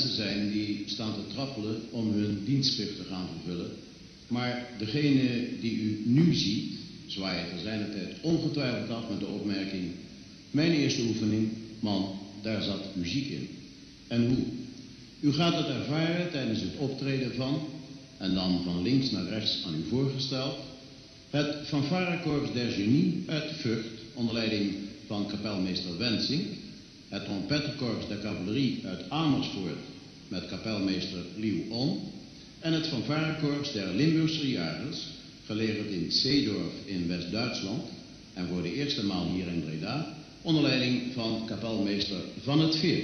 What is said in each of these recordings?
mensen zijn die staan te trappelen om hun dienstplicht te gaan vervullen. Maar degene die u nu ziet, zwaait er zijner tijd ongetwijfeld af met de opmerking: mijn eerste oefening, man, daar zat muziek in. En hoe? U gaat het ervaren tijdens het optreden van, en dan van links naar rechts aan u voorgesteld, het fanfarekorps der Genie uit Vught, onder leiding van kapelmeester Wensink, het trompettenkorps der cavalerie uit Amersfoort met kapelmeester Liu On en het fanfarekorps der Limburgse jagers, gelegerd in Seedorf in West-Duitsland en voor de eerste maal hier in Breda, onder leiding van kapelmeester Van het Veer.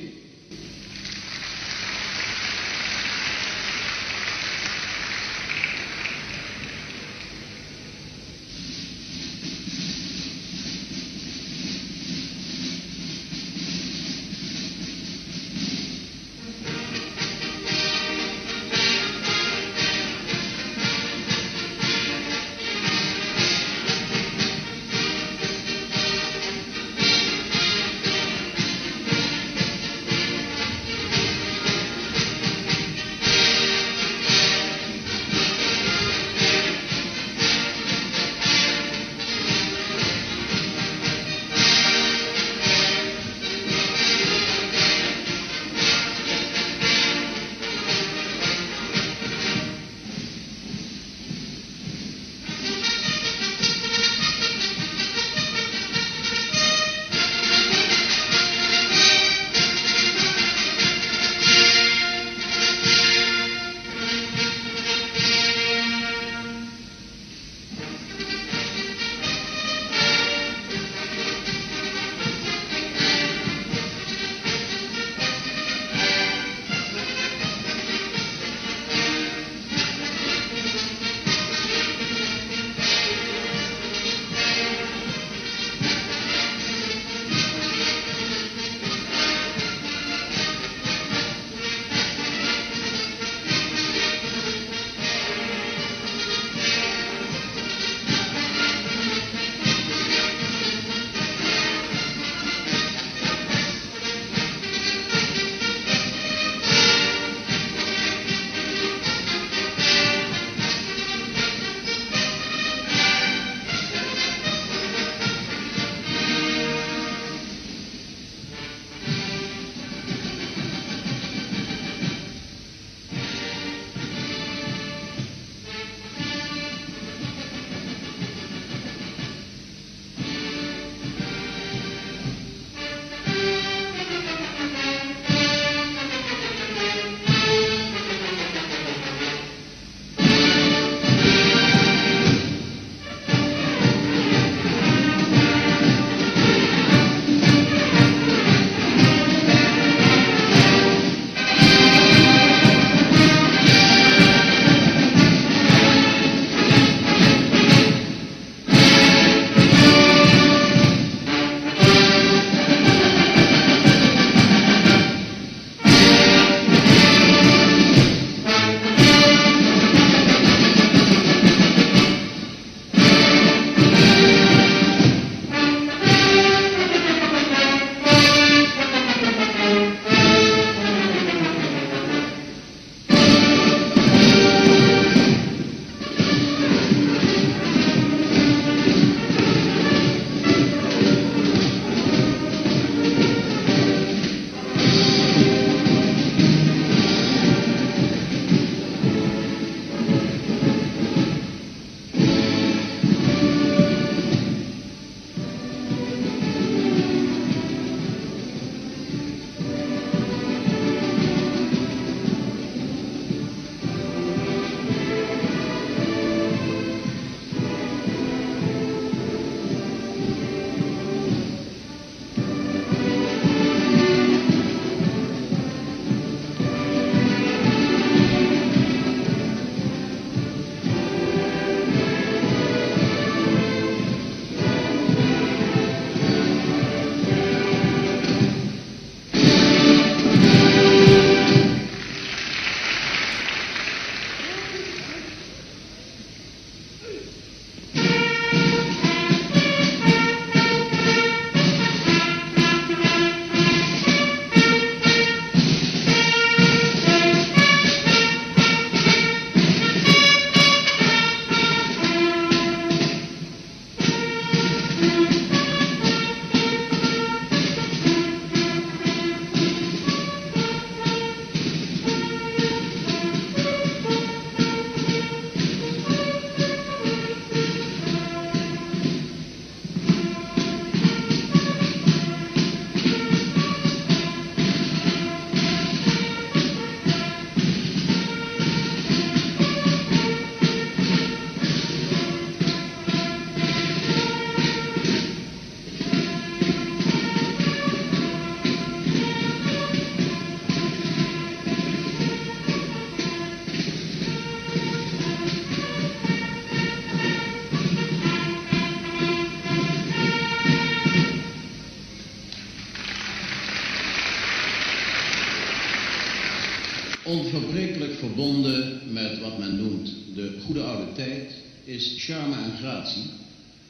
verbonden met wat men noemt de goede oude tijd, is charme en gratie.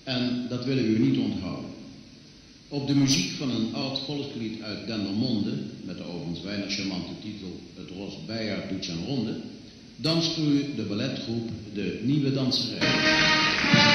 En dat willen we u niet onthouden. Op de muziek van een oud volkslied uit Dendermonde, met de overigens weinig charmante titel Het Ros Bijaard doet zijn ronde, danst u de balletgroep De Nieuwe Danserij.